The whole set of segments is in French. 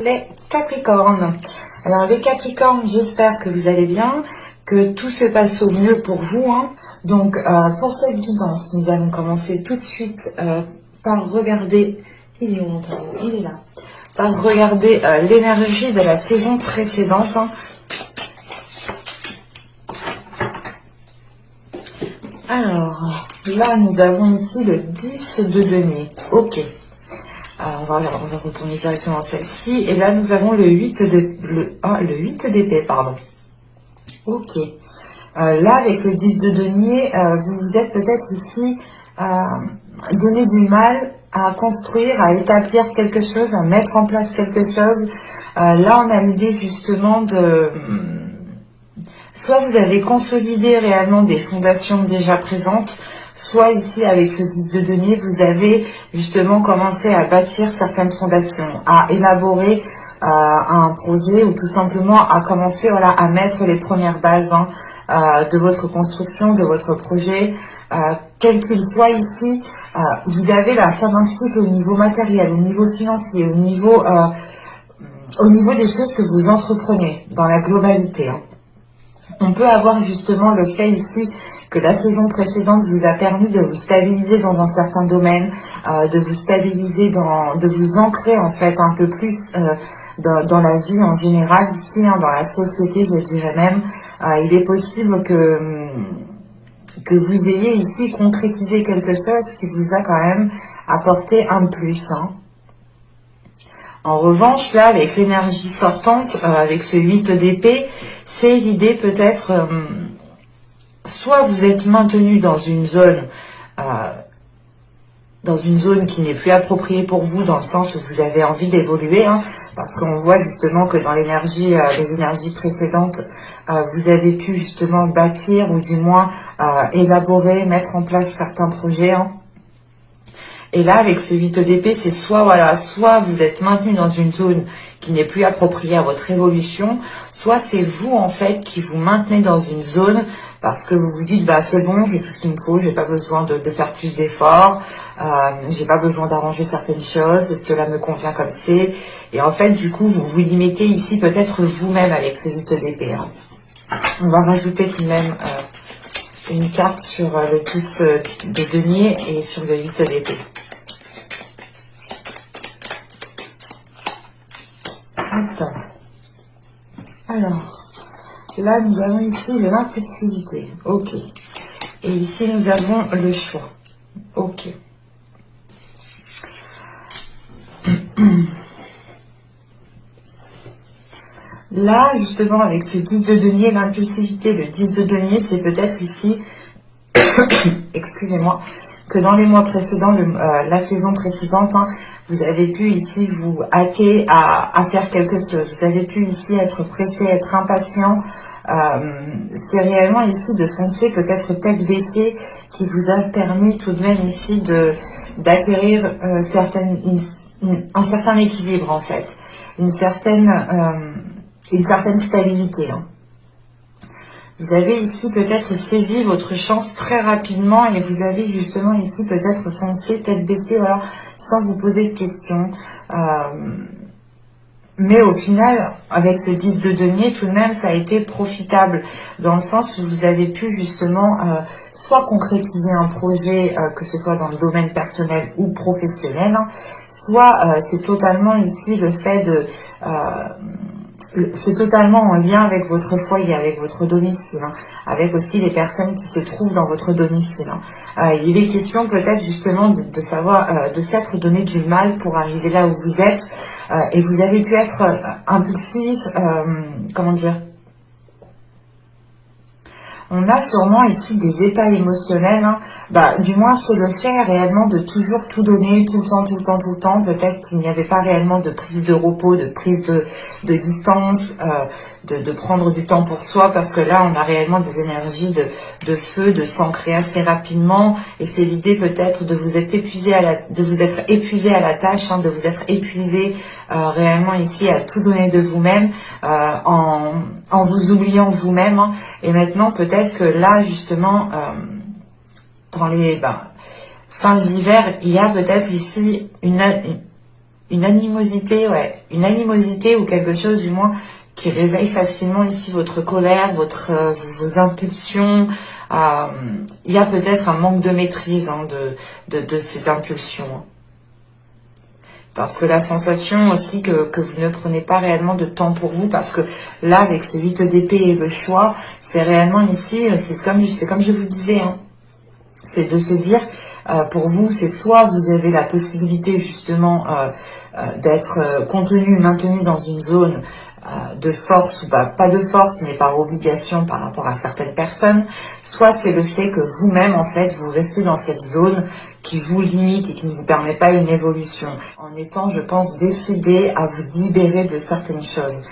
les Capricornes. Alors les Capricornes, j'espère que vous allez bien, que tout se passe au mieux pour vous. Donc pour cette guidance, nous allons commencer tout de suite par regarder, il est où mon tarot? Il est là. Par regarder l'énergie de la saison précédente. Alors, là, nous avons ici le 10 de denier. Ok. Alors, on va retourner directement à celle-ci. Et là, nous avons le 8 le 8 d'épée, pardon. Ok. Là, avec le 10 de denier, vous vous êtes peut-être ici donné du mal à construire, à établir quelque chose, à mettre en place quelque chose. Là, on a l'idée justement de... Soit vous avez consolidé réellement des fondations déjà présentes, soit ici avec ce 10 de denier, vous avez justement commencé à bâtir certaines fondations, à élaborer un projet ou tout simplement à commencer à mettre les premières bases de votre construction, de votre projet, quel qu'il soit ici. Vous avez la fin d'un cycle au niveau matériel, au niveau financier, au niveau des choses que vous entreprenez dans la globalité. On peut avoir justement le fait ici que la saison précédente vous a permis de vous stabiliser dans un certain domaine, de vous stabiliser, de vous ancrer en fait un peu plus dans la vie en général ici, dans la société je dirais même. Il est possible que vous ayez ici concrétisé quelque chose qui vous a quand même apporté un plus. En revanche, là, avec l'énergie sortante, avec ce 8 d'épée, c'est l'idée peut-être, soit vous êtes maintenu dans une zone qui n'est plus appropriée pour vous, dans le sens où vous avez envie d'évoluer, parce qu'on voit justement que dans l'énergie, les énergies précédentes, vous avez pu justement bâtir, ou du moins élaborer, mettre en place certains projets. Et là, avec ce 8 d'épée, c'est soit vous êtes maintenu dans une zone qui n'est plus appropriée à votre évolution, soit c'est vous, en fait, qui vous maintenez dans une zone parce que vous vous dites, bah, c'est bon, j'ai tout ce qu'il me faut, j'ai pas besoin de faire plus d'efforts, j'ai pas besoin d'arranger certaines choses, cela me convient comme c'est. Et en fait, du coup, vous vous limitez ici peut-être vous-même avec ce 8 d'épée. On va rajouter tout de même une carte sur le 10 de denier et sur le 8 d'épée. Alors, là nous avons ici l'impulsivité, ok. Et ici nous avons le choix, ok. Là, justement, avec ce 10 de denier, l'impulsivité, le 10 de denier, c'est peut-être ici, excusez-moi, que dans les mois précédents, la saison précédente, vous avez pu ici vous hâter à faire quelque chose. Vous avez pu ici être pressé, être impatient. C'est réellement ici de foncer, peut-être tête baissée, qui vous a permis tout de même ici d'acquérir un certain équilibre en fait, une certaine stabilité. Vous avez ici peut-être saisi votre chance très rapidement et vous avez justement ici peut-être foncé tête baissée, voilà, sans vous poser de questions. Mais au final, avec ce 10 de denier, tout de même, ça a été profitable dans le sens où vous avez pu justement soit concrétiser un projet, que ce soit dans le domaine personnel ou professionnel, soit c'est totalement ici le fait de... c'est totalement en lien avec votre foyer, avec votre domicile, avec aussi les personnes qui se trouvent dans votre domicile. Il est question peut-être justement de savoir, de s'être donné du mal pour arriver là où vous êtes, et vous avez pu être impulsif, comment dire, on a sûrement ici des états émotionnels, du moins c'est le fait réellement de toujours tout donner, tout le temps, tout le temps, tout le temps. Peut-être qu'il n'y avait pas réellement de prise de repos, de prise de distance, de prendre du temps pour soi, parce que là on a réellement des énergies de feu, de s'ancrer assez rapidement, et c'est l'idée peut-être de vous être épuisé à la tâche, de vous être épuisé réellement ici à tout donner de vous-même, en vous oubliant vous-même, et maintenant peut-être que là justement dans les fin de l'hiver, il y a peut-être ici une animosité, ouais, une animosité ou quelque chose du moins qui réveille facilement ici votre colère, vos impulsions. Il y a peut-être un manque de maîtrise hein, de ces impulsions. Hein. Parce que la sensation aussi que vous ne prenez pas réellement de temps pour vous, parce que là, avec ce 8 d'épée et le choix, c'est réellement ici, c'est comme je vous disais, hein, c'est de se dire, pour vous, c'est soit vous avez la possibilité justement d'être contenu, maintenu dans une zone de force, ou pas de force, mais par obligation par rapport à certaines personnes, soit c'est le fait que vous-même, en fait, vous restez dans cette zone qui vous limite et qui ne vous permet pas une évolution, en étant, je pense, décidé à vous libérer de certaines choses.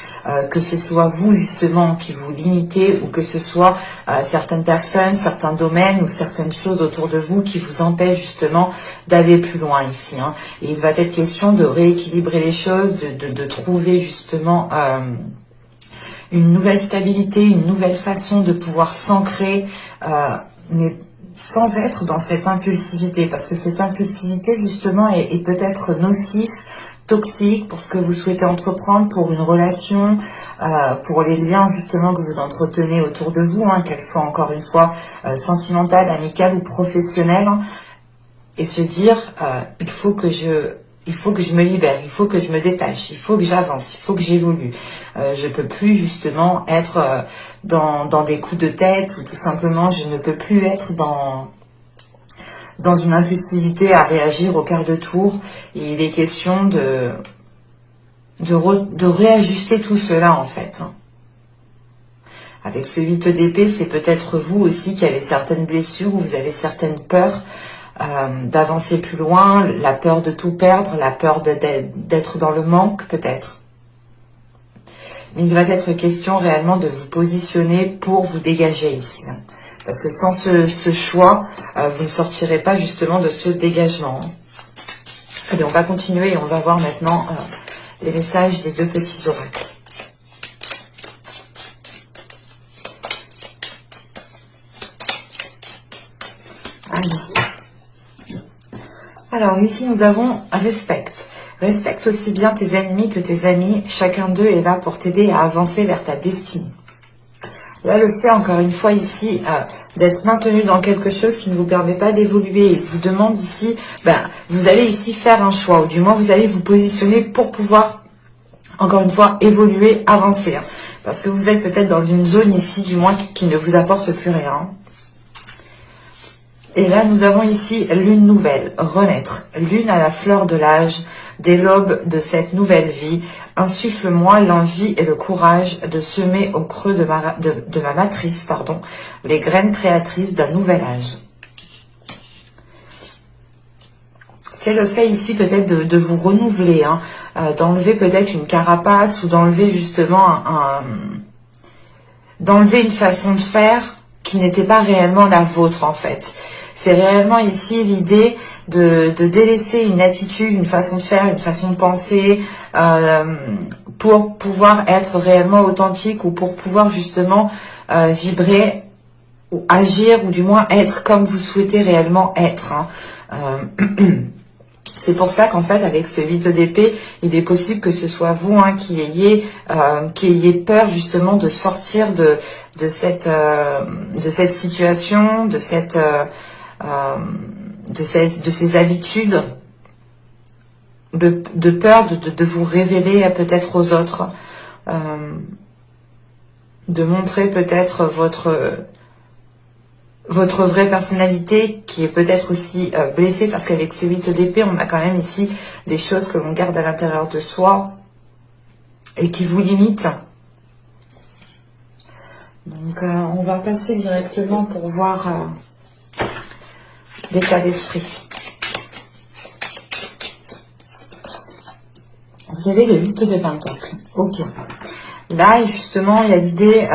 Que ce soit vous justement qui vous limitez ou que ce soit certaines personnes, certains domaines ou certaines choses autour de vous qui vous empêchent justement d'aller plus loin ici. Hein. Et il va être question de rééquilibrer les choses, de trouver justement une nouvelle stabilité, une nouvelle façon de pouvoir s'ancrer, mais sans être dans cette impulsivité, parce que cette impulsivité justement est peut-être nocif, toxique pour ce que vous souhaitez entreprendre, pour une relation, pour les liens justement que vous entretenez autour de vous, hein, qu'elles soient encore une fois sentimentales, amicales ou professionnelles, hein, et se dire il faut que je me libère, il faut que je me détache, il faut que j'avance, il faut que j'évolue. Je peux plus justement être dans des coups de tête ou tout simplement je ne peux plus être dans une impulsivité à réagir au quart de tour. Et il est question de réajuster tout cela en fait. Avec ce 8 d'épée, c'est peut-être vous aussi qui avez certaines blessures ou vous avez certaines peurs d'avancer plus loin, la peur de tout perdre, la peur d'être dans le manque peut-être. Mais il va être question réellement de vous positionner pour vous dégager ici. Parce que sans ce choix, vous ne sortirez pas justement de ce dégagement. Allez, on va continuer et on va voir maintenant les messages des deux petits oracles. Alors ici, nous avons respecte. Respecte aussi bien tes ennemis que tes amis. Chacun d'eux est là pour t'aider à avancer vers ta destinée. Là, le fait, encore une fois, ici, d'être maintenu dans quelque chose qui ne vous permet pas d'évoluer et vous demande ici, vous allez ici faire un choix, ou du moins, vous allez vous positionner pour pouvoir, encore une fois, évoluer, avancer. Hein, parce que vous êtes peut-être dans une zone ici, du moins, qui ne vous apporte plus rien. Et là, nous avons ici lune nouvelle, renaître, lune à la fleur de l'âge, dès l'aube de cette nouvelle vie, insuffle-moi l'envie et le courage de semer au creux de ma matrice, les graines créatrices d'un nouvel âge. C'est le fait ici peut-être de vous renouveler, hein, d'enlever peut-être une carapace ou d'enlever justement d'enlever une façon de faire qui n'était pas réellement la vôtre en fait. C'est réellement ici l'idée de délaisser une attitude, une façon de faire, une façon de penser pour pouvoir être réellement authentique ou pour pouvoir justement vibrer ou agir ou du moins être comme vous souhaitez réellement être. Hein. C'est pour ça qu'en fait, avec ce 8 d'épée, il est possible que ce soit vous hein, qui ayez peur justement de sortir de cette situation, de ces habitudes, de peur de vous révéler peut-être aux autres, de montrer peut-être votre vraie personnalité qui est peut-être aussi blessée parce qu'avec ce 8 d'épée, on a quand même ici des choses que l'on garde à l'intérieur de soi et qui vous limitent. Donc on va passer directement pour voir l'état d'esprit. Vous avez le 8 de Pentacle. Ok. Là, justement, il y a l'idée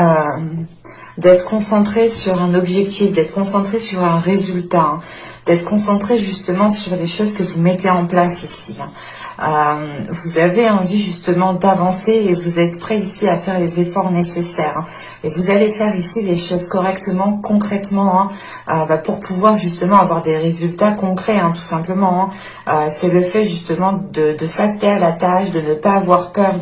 d'être concentré sur un objectif, d'être concentré sur un résultat, hein, d'être concentré justement sur les choses que vous mettez en place ici. Hein. Vous avez envie justement d'avancer et vous êtes prêt ici à faire les efforts nécessaires. Hein. Et vous allez faire ici les choses correctement, concrètement, hein, pour pouvoir justement avoir des résultats concrets, hein, tout simplement. Hein. C'est le fait justement de s'atteler à la tâche, de ne pas avoir peur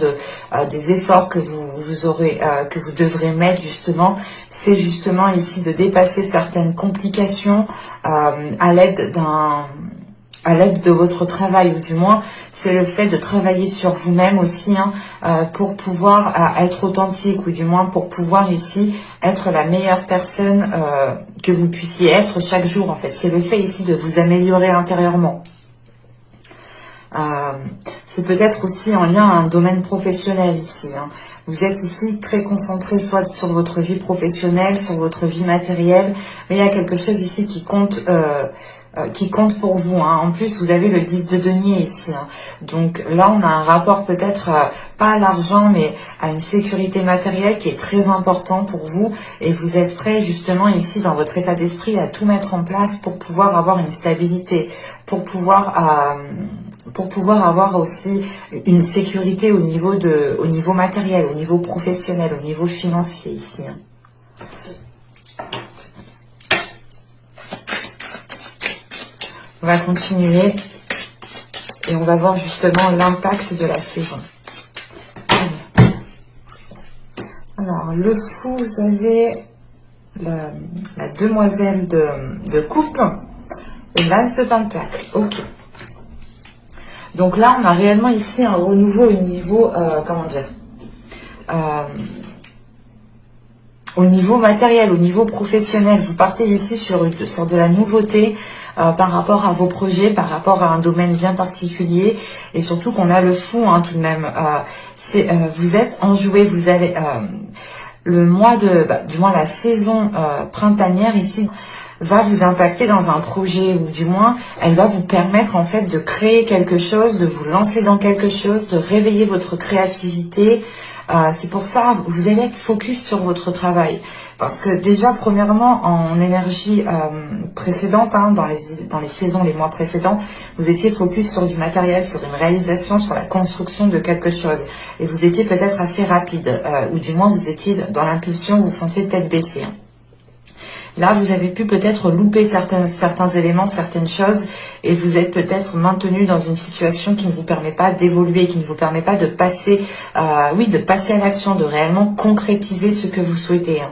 des efforts que que vous devrez mettre justement. C'est justement ici de dépasser certaines complications à l'aide de votre travail, ou du moins c'est le fait de travailler sur vous-même aussi, hein, pour pouvoir être authentique, ou du moins pour pouvoir ici être la meilleure personne que vous puissiez être chaque jour. En fait, c'est le fait ici de vous améliorer intérieurement. C'est peut-être aussi en lien à un domaine professionnel ici. Hein. Vous êtes ici très concentré soit sur votre vie professionnelle, sur votre vie matérielle, mais il y a quelque chose ici qui compte pour vous. Hein. En plus, vous avez le 10 de denier ici. Hein. Donc là, on a un rapport peut-être pas à l'argent, mais à une sécurité matérielle qui est très important pour vous. Et vous êtes prêt justement ici dans votre état d'esprit à tout mettre en place pour pouvoir avoir une stabilité, pour pouvoir avoir aussi une sécurité au niveau matériel, au niveau professionnel, au niveau financier ici. Hein. On va continuer et on va voir justement l'impact de la saison. Alors, le fou, vous avez la demoiselle de coupe et l'as de pentacle. Ok. Donc là, on a réellement ici un renouveau au niveau, au niveau matériel, au niveau professionnel. Vous partez ici sur de la nouveauté par rapport à vos projets, par rapport à un domaine bien particulier, et surtout qu'on a le fou, hein, tout de même. Vous êtes enjoué, vous allez le mois du moins la saison printanière ici va vous impacter dans un projet, ou du moins elle va vous permettre en fait de créer quelque chose, de vous lancer dans quelque chose, de réveiller votre créativité. C'est pour ça vous allez être focus sur votre travail, parce que déjà premièrement en énergie précédente, hein, dans les saisons, les mois précédents, vous étiez focus sur du matériel, sur une réalisation, sur la construction de quelque chose, et vous étiez peut-être assez rapide, ou du moins vous étiez dans l'impulsion, vous foncez tête baissée. Hein. Là, vous avez pu peut-être louper certains éléments, certaines choses, et vous êtes peut-être maintenu dans une situation qui ne vous permet pas d'évoluer, qui ne vous permet pas de passer, de passer à l'action, de réellement concrétiser ce que vous souhaitez. Hein.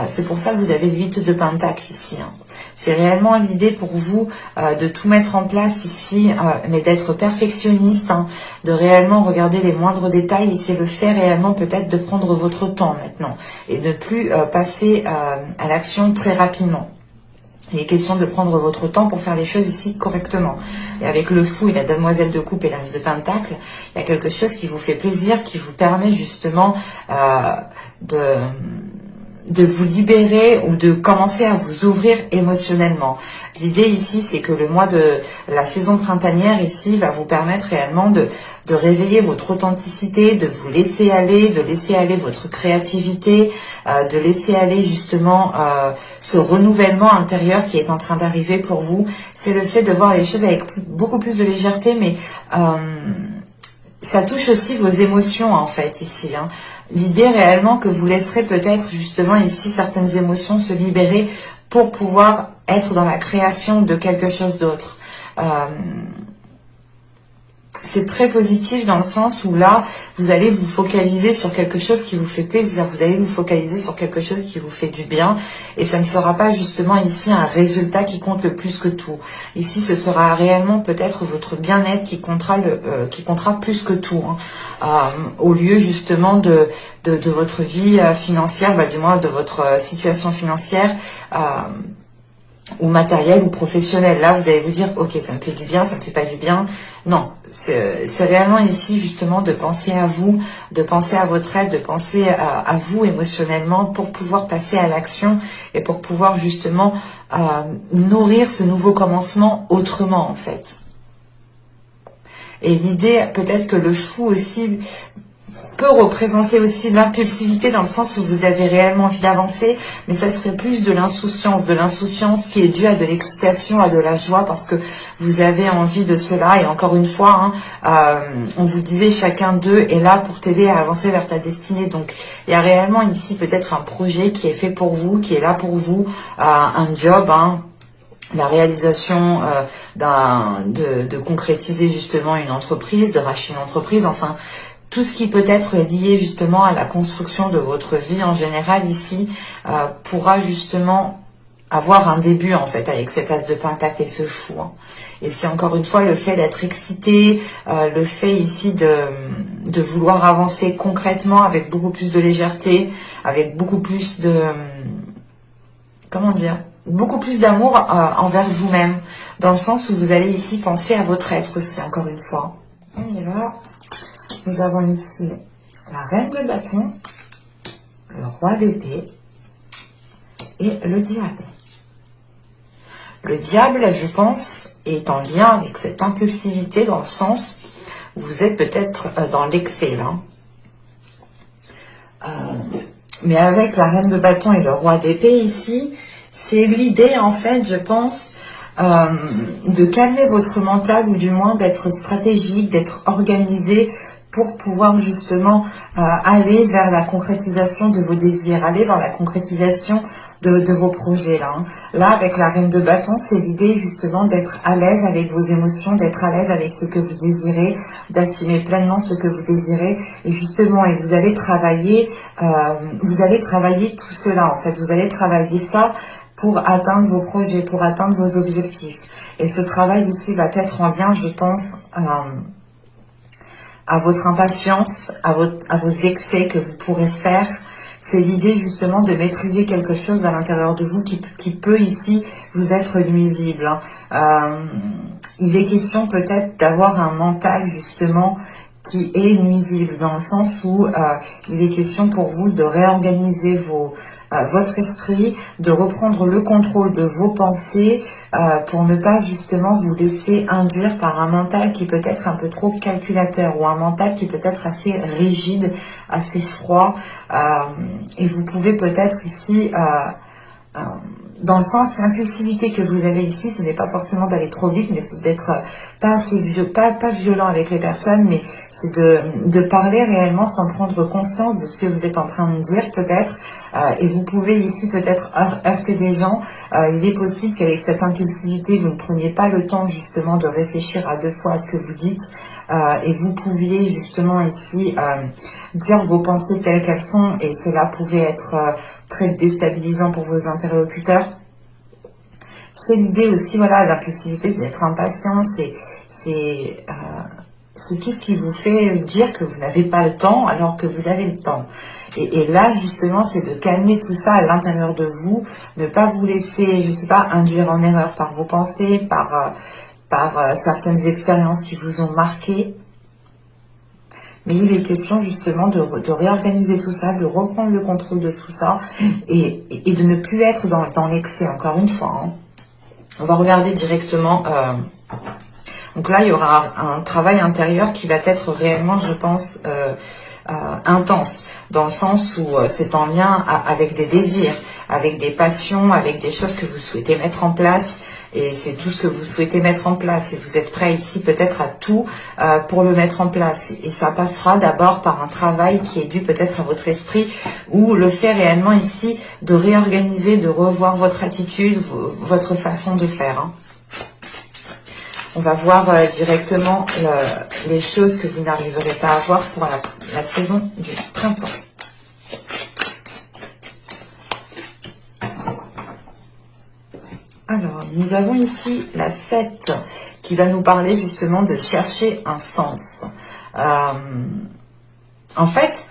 C'est pour ça que vous avez le 8 de pentacle ici. Hein. C'est réellement l'idée pour vous de tout mettre en place ici, mais d'être perfectionniste, hein, de réellement regarder les moindres détails, et c'est le fait réellement peut-être de prendre votre temps maintenant et ne plus passer à l'action très rapidement. Il est question de prendre votre temps pour faire les choses ici correctement. Et avec le fou et la demoiselle de coupe et l'as de pentacle, il y a quelque chose qui vous fait plaisir, qui vous permet justement de vous libérer ou de commencer à vous ouvrir émotionnellement. L'idée ici, c'est que le mois de la saison printanière ici va vous permettre réellement de réveiller votre authenticité, de vous laisser aller, de laisser aller votre créativité, de laisser aller justement ce renouvellement intérieur qui est en train d'arriver pour vous. C'est le fait de voir les choses avec beaucoup plus de légèreté, mais ça touche aussi vos émotions en fait ici. Hein. L'idée réellement que vous laisserez peut-être justement ici certaines émotions se libérer pour pouvoir être dans la création de quelque chose d'autre. C'est très positif dans le sens où là, vous allez vous focaliser sur quelque chose qui vous fait plaisir, vous allez vous focaliser sur quelque chose qui vous fait du bien, et ça ne sera pas justement ici un résultat qui compte le plus que tout. Ici, ce sera réellement peut-être votre bien-être qui comptera plus que tout, hein, au lieu justement de votre vie financière, du moins de votre situation financière, ou matériel ou professionnel. Là, vous allez vous dire, ok, ça me fait du bien, ça me fait pas du bien. Non, c'est réellement ici justement de penser à vous, de penser à votre aide, de penser à vous émotionnellement pour pouvoir passer à l'action et pour pouvoir justement nourrir ce nouveau commencement autrement en fait. Et l'idée, peut-être que le fou aussi peut représenter aussi l'impulsivité dans le sens où vous avez réellement envie d'avancer, mais ça serait plus de l'insouciance qui est due à de l'excitation, à de la joie, parce que vous avez envie de cela. Et encore une fois, on vous disait chacun d'eux est là pour t'aider à avancer vers ta destinée. Donc il y a réellement ici peut-être un projet qui est fait pour vous, qui est là pour vous, un job, la réalisation de concrétiser justement une entreprise, de racheter une entreprise, enfin tout ce qui peut être lié justement à la construction de votre vie en général ici pourra justement avoir un début en fait avec cet as de pentacle et ce fou. Et c'est encore une fois le fait d'être excité, le fait ici de vouloir avancer concrètement avec beaucoup plus de légèreté, avec beaucoup plus de... comment dire, beaucoup plus d'amour envers vous-même, dans le sens où vous allez ici penser à votre être aussi, encore une fois. Et là, nous avons ici la reine de bâton, le roi d'épée et le diable. Le diable, je pense, est en lien avec cette impulsivité, dans le sens où vous êtes peut-être dans l'excès, là. Mais avec la reine de bâton et le roi d'épée ici, c'est l'idée en fait, je pense, de calmer votre mental, ou du moins d'être stratégique, d'être organisé pour pouvoir justement aller vers la concrétisation de vos désirs, aller vers la concrétisation de vos projets là. Là, avec la reine de bâton, c'est l'idée justement d'être à l'aise avec vos émotions, d'être à l'aise avec ce que vous désirez, d'assumer pleinement ce que vous désirez, et justement, et vous allez travailler tout cela en fait, vous allez travailler ça pour atteindre vos projets, pour atteindre vos objectifs. Et ce travail ici va être en lien, je pense, à votre impatience, à vos excès que vous pourrez faire. C'est l'idée justement de maîtriser quelque chose à l'intérieur de vous qui peut ici vous être nuisible. Il est question peut-être d'avoir un mental justement qui est nuisible, dans le sens où il est question pour vous de réorganiser votre esprit, de reprendre le contrôle de vos pensées pour ne pas justement vous laisser induire par un mental qui peut être un peu trop calculateur, ou un mental qui peut être assez rigide, assez froid, et vous pouvez peut-être ici... dans le sens, l'impulsivité que vous avez ici, ce n'est pas forcément d'aller trop vite, mais c'est d'être pas violent avec les personnes, mais c'est de parler réellement sans prendre conscience de ce que vous êtes en train de dire peut-être, et vous pouvez ici peut-être heurter des gens. Il est possible qu'avec cette impulsivité, vous ne preniez pas le temps justement de réfléchir à deux fois à ce que vous dites, et vous pouviez justement ici dire vos pensées telles qu'elles sont, et cela pouvait être très déstabilisant pour vos interlocuteurs. C'est l'idée aussi, voilà, l'impulsivité, c'est d'être impatient, c'est tout ce qui vous fait dire que vous n'avez pas le temps alors que vous avez le temps. Et là, justement, c'est de calmer tout ça à l'intérieur de vous, ne pas vous laisser, je sais pas, induire en erreur par vos pensées, par certaines expériences qui vous ont marqué. Mais il est question justement de réorganiser tout ça, de reprendre le contrôle de tout ça, et de ne plus être dans l'excès, encore une fois. On va regarder directement. Donc là, il y aura un travail intérieur qui va être réellement, je pense, intense, dans le sens où c'est en lien avec des désirs, avec des passions, avec des choses que vous souhaitez mettre en place. Et c'est tout ce que vous souhaitez mettre en place. Et vous êtes prêt ici peut-être à tout pour le mettre en place. Et ça passera d'abord par un travail qui est dû peut-être à votre esprit, ou le fait réellement ici de réorganiser, de revoir votre attitude, votre façon de faire. On va voir directement les choses que vous n'arriverez pas à voir pour la saison du printemps. Alors, nous avons ici la 7 qui va nous parler justement de chercher un sens. En fait,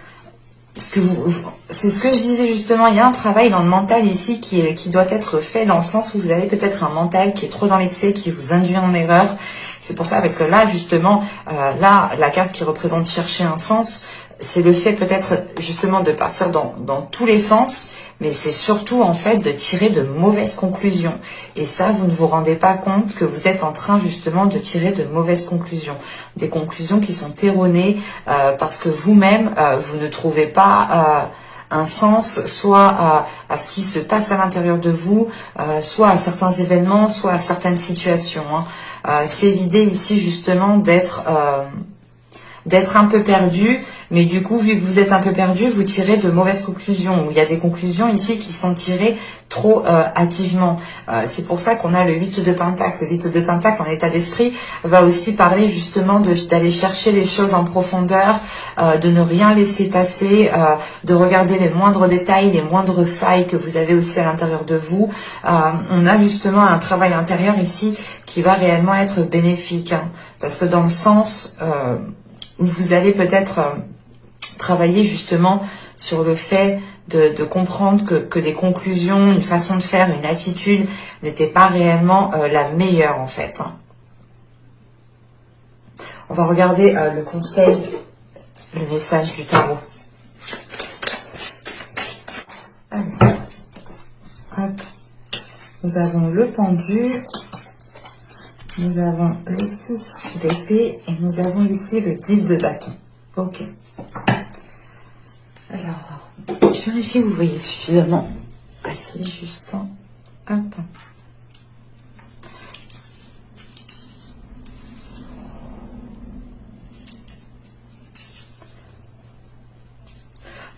c'est ce que je disais justement, il y a un travail dans le mental ici qui doit être fait, dans le sens où vous avez peut-être un mental qui est trop dans l'excès, qui vous induit en erreur. C'est pour ça, parce que là justement, là, la carte qui représente chercher un sens, c'est le fait peut-être justement de partir dans tous les sens, mais c'est surtout en fait de tirer de mauvaises conclusions. Et ça, vous ne vous rendez pas compte que vous êtes en train justement de tirer de mauvaises conclusions. Des conclusions qui sont erronées parce que vous-même, vous ne trouvez pas un sens soit à ce qui se passe à l'intérieur de vous, soit à certains événements, soit à certaines situations. C'est l'idée ici justement d'être un peu perdu, mais du coup, vu que vous êtes un peu perdu, vous tirez de mauvaises conclusions. Il y a des conclusions ici qui sont tirées trop hâtivement. C'est pour ça qu'on a le 8 de Pentacle. Le 8 de Pentacle en état d'esprit va aussi parler justement d'aller chercher les choses en profondeur, de ne rien laisser passer, de regarder les moindres détails, les moindres failles que vous avez aussi à l'intérieur de vous. On a justement un travail intérieur ici qui va réellement être bénéfique, hein, parce que dans le sens où vous allez peut-être travailler justement sur le fait de comprendre que des conclusions, une façon de faire, une attitude n'était pas réellement la meilleure en fait. On va regarder le conseil, le message du tarot. Allez. Hop. Nous avons le pendu, nous avons le 6 d'épée et nous avons ici le 10 de bâton. Ok. Alors, je vérifie que vous voyez suffisamment. Assez juste. Hop.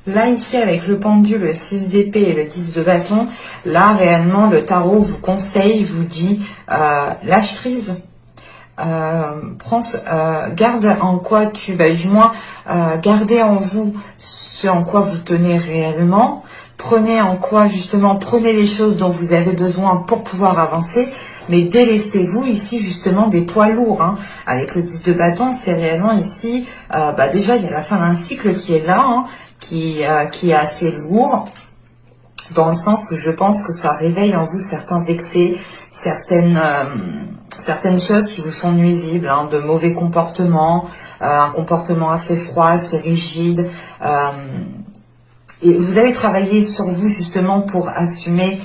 Là, ici, avec le pendu, le 6 d'épée et le 10 de bâton, là, réellement, le tarot vous conseille, vous dit, lâche prise. Garde en quoi du moins, gardez en vous ce en quoi vous tenez réellement. Prenez en quoi, justement, prenez les choses dont vous avez besoin pour pouvoir avancer, mais délestez-vous ici, justement, des poids lourds. Hein. Avec le 10 de bâton, c'est réellement ici, déjà, il y a la fin d'un cycle qui est là, hein, qui est assez lourd, dans le sens où je pense que ça réveille en vous certains excès, certaines choses qui vous sont nuisibles, hein, de mauvais comportements, un comportement assez froid, assez rigide. Et vous allez travailler sur vous justement pour assumer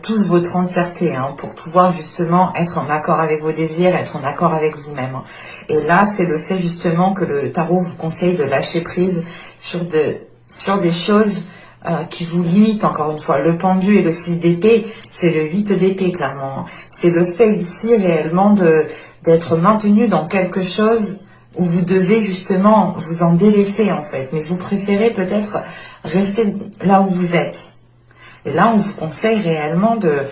toute votre entièreté, hein, pour pouvoir justement être en accord avec vos désirs, être en accord avec vous-même. Et là, c'est le fait justement que le tarot vous conseille de lâcher prise sur des choses qui vous limitent, encore une fois. Le pendu et le 6 d'épée, c'est le 8 d'épée, clairement. C'est le fait ici réellement d'être maintenu dans quelque chose où vous devez justement vous en délaisser en fait, mais vous préférez peut-être rester là où vous êtes. Et là, on vous conseille réellement de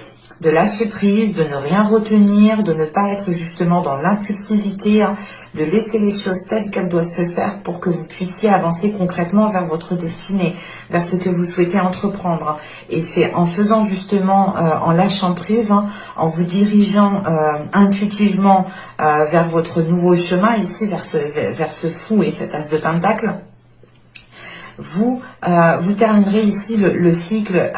lâcher prise, de ne rien retenir, de ne pas être justement dans l'impulsivité, hein, de laisser les choses telles qu'elles doivent se faire pour que vous puissiez avancer concrètement vers votre destinée, vers ce que vous souhaitez entreprendre. Et c'est en faisant justement, en lâchant prise, hein, en vous dirigeant intuitivement vers votre nouveau chemin, ici vers ce fou et cet as de pentacle, vous terminerez ici le cycle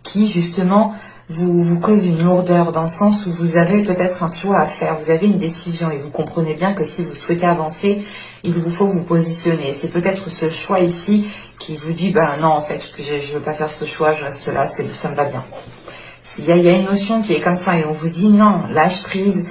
qui justement vous cause une lourdeur, dans le sens où vous avez peut-être un choix à faire, vous avez une décision et vous comprenez bien que si vous souhaitez avancer, il vous faut vous positionner. C'est peut-être ce choix ici qui vous dit, ben non, en fait, je ne veux pas faire ce choix, je reste là, ça me va bien. Il y a une notion qui est comme ça et on vous dit non, lâche prise,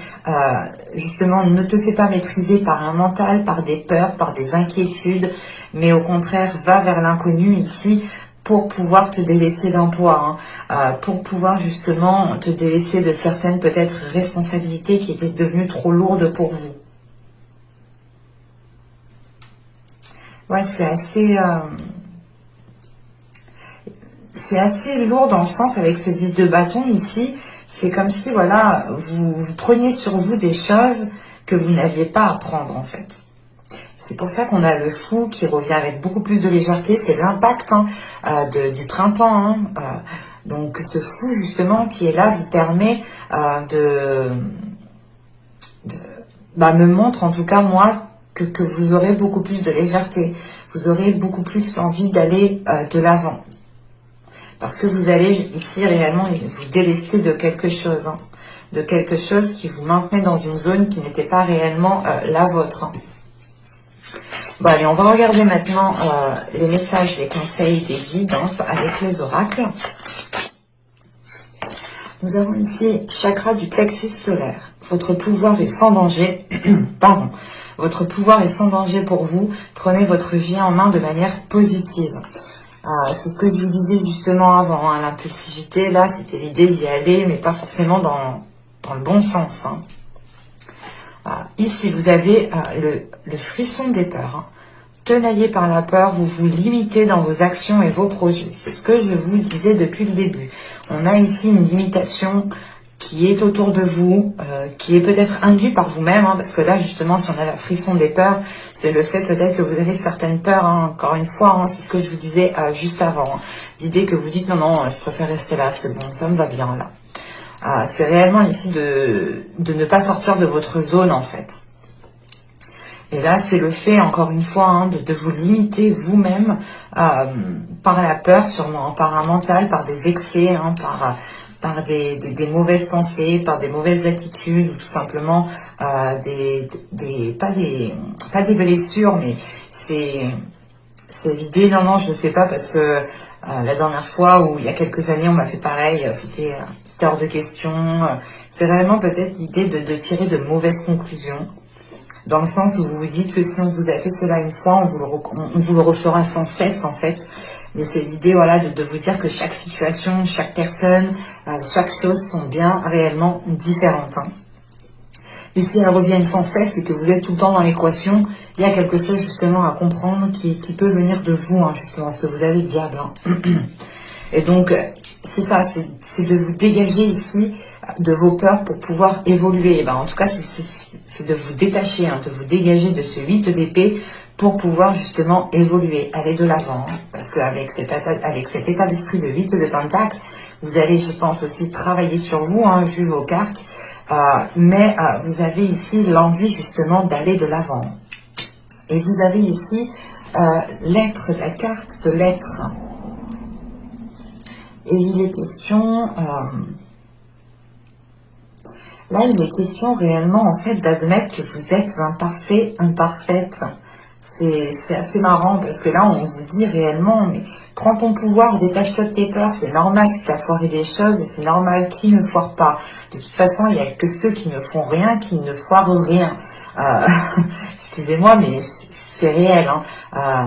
justement ne te fais pas maîtriser par un mental, par des peurs, par des inquiétudes, mais au contraire va vers l'inconnu ici pour pouvoir te délaisser d'un poids, hein, pour pouvoir justement te délaisser de certaines peut-être responsabilités qui étaient devenues trop lourdes pour vous. Ouais, c'est assez lourd dans le sens avec ce 10 de bâton ici. C'est comme si, voilà, vous preniez sur vous des choses que vous n'aviez pas à prendre en fait. C'est pour ça qu'on a le fou qui revient avec beaucoup plus de légèreté. C'est l'impact du printemps. Hein, donc ce fou justement qui est là vous permet me montre en tout cas moi que vous aurez beaucoup plus de légèreté. Vous aurez beaucoup plus envie d'aller de l'avant. Parce que vous allez ici réellement vous délester de quelque chose. Hein, de quelque chose qui vous maintenait dans une zone qui n'était pas réellement la vôtre. Hein. Bon, allez, on va regarder maintenant les messages, les conseils des guides avec les oracles. Nous avons ici chakra du plexus solaire. Votre pouvoir est sans danger. Pardon. Votre pouvoir est sans danger pour vous. Prenez votre vie en main de manière positive. C'est ce que je vous disais justement avant. Hein, l'impulsivité, là, c'était l'idée d'y aller, mais pas forcément dans le bon sens. Hein. Ici, vous avez le frisson des peurs. Hein. Tenaillé par la peur, vous vous limitez dans vos actions et vos projets. C'est ce que je vous disais depuis le début. On a ici une limitation qui est autour de vous, qui est peut-être induite par vous-même, hein, parce que là, justement, si on a la frisson des peurs, c'est le fait peut-être que vous avez certaines peurs, hein, encore une fois, hein, c'est ce que je vous disais juste avant. Hein. L'idée que vous dites, non, non, je préfère rester là, c'est bon, ça me va bien là. C'est réellement ici de ne pas sortir de votre zone, en fait. Et là, c'est le fait, encore une fois, hein, de vous limiter vous-même par la peur, sûrement, par un mental, par des excès, hein, par des mauvaises pensées, par des mauvaises attitudes, ou tout simplement pas des blessures, mais c'est l'idée, non, non, je ne le fais pas parce que la dernière fois, ou il y a quelques années, on m'a fait pareil, c'était hors de question. C'est vraiment peut-être l'idée de tirer de mauvaises conclusions. Dans le sens où vous vous dites que si on vous a fait cela une fois, on vous le refera sans cesse en fait. Mais c'est l'idée voilà, de vous dire que chaque situation, chaque personne, chaque chose sont bien réellement différentes. Hein. Et si elles reviennent sans cesse et que vous êtes tout le temps dans l'équation, il y a quelque chose justement à comprendre qui peut venir de vous, hein, justement, parce que vous avez le diable. Hein. Et donc, c'est ça, c'est de vous dégager ici de vos peurs pour pouvoir évoluer. Et ben, en tout cas, c'est de vous détacher, hein, de vous dégager de ce 8 d'épée pour pouvoir justement évoluer, aller de l'avant. Hein, parce qu'avec cet état d'esprit de 8 de pentacle, vous allez, je pense, aussi travailler sur vous, hein, vu vos cartes. Mais vous avez ici l'envie justement d'aller de l'avant. Et vous avez ici l'être, la carte de l'être. Et il est question, là il est question réellement en fait d'admettre que vous êtes imparfait, imparfaite. C'est assez marrant parce que là on vous dit réellement, mais prends ton pouvoir, détache-toi de tes peurs, c'est normal si tu as foiré des choses et c'est normal qui ne foire pas. De toute façon il n'y a que ceux qui ne font rien qui ne foirent rien. Excusez-moi mais c'est réel. Hein.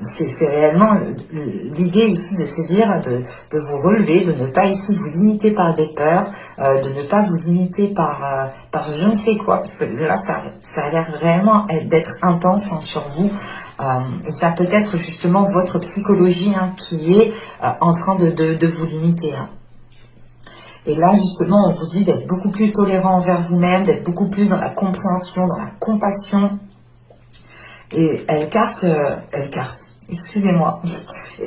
C'est réellement l'idée ici de se dire, de vous relever, de ne pas ici vous limiter par des peurs, de ne pas vous limiter par je ne sais quoi, parce que là ça a l'air réellement d'être intense hein, sur vous, et ça peut être justement votre psychologie hein, qui est en train de vous limiter. Hein. Et là, justement, on vous dit d'être beaucoup plus tolérant envers vous-même, d'être beaucoup plus dans la compréhension, dans la compassion. Et excusez-moi,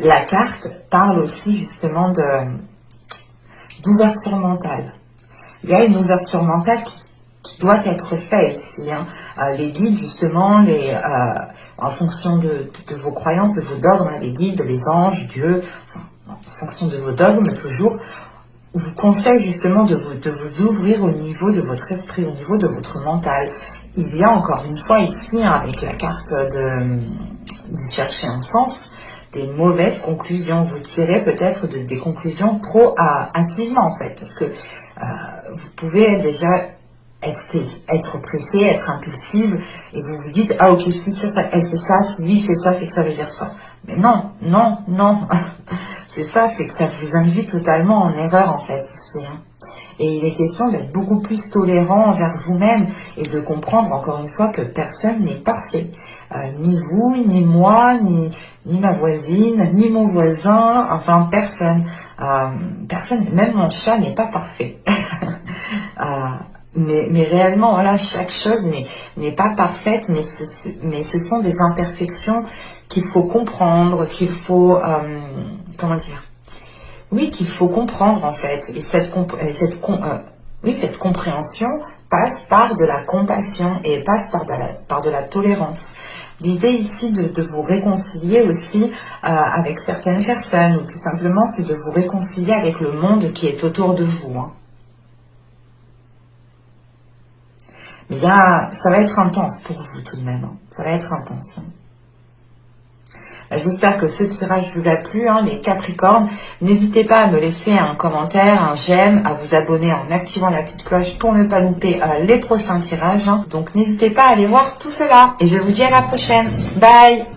la carte parle aussi justement d'ouverture mentale. Il y a une ouverture mentale qui doit être faite ici. Hein. Les guides, justement, en fonction de vos croyances, de vos dogmes, les guides, les anges, Dieu, enfin, en fonction de vos dogmes, toujours, vous conseille justement de vous ouvrir au niveau de votre esprit, au niveau de votre mental. Il y a encore une fois ici, hein, avec la carte de chercher un sens, des mauvaises conclusions. Vous tirez peut-être des conclusions trop hâtivement en fait, parce que vous pouvez déjà être pressé, être impulsive, et vous vous dites, ah ok, si elle fait ça, si lui il fait ça, c'est que ça veut dire ça. Mais non, non, non. C'est ça, c'est que ça vous induit totalement en erreur en fait ici. Hein. Et il est question d'être beaucoup plus tolérant envers vous-même et de comprendre encore une fois que personne n'est parfait. Ni vous, ni moi, ni ma voisine, ni mon voisin, enfin personne. Personne, même mon chat n'est pas parfait. Mais réellement, voilà, chaque chose n'est pas parfaite, mais ce sont des imperfections qu'il faut comprendre, qu'il faut, comment dire, oui, qu'il faut comprendre en fait. Et cette compréhension passe par de la compassion et passe par de la tolérance. L'idée ici de vous réconcilier aussi avec certaines personnes, ou tout simplement c'est de vous réconcilier avec le monde qui est autour de vous. Hein. Mais là, ça va être intense pour vous tout de même. Hein. Ça va être intense. Hein. J'espère que ce tirage vous a plu, hein, les Capricornes. N'hésitez pas à me laisser un commentaire, un j'aime, à vous abonner en activant la petite cloche pour ne pas louper les prochains tirages. Hein. Donc n'hésitez pas à aller voir tout cela. Et je vous dis à la prochaine. Bye!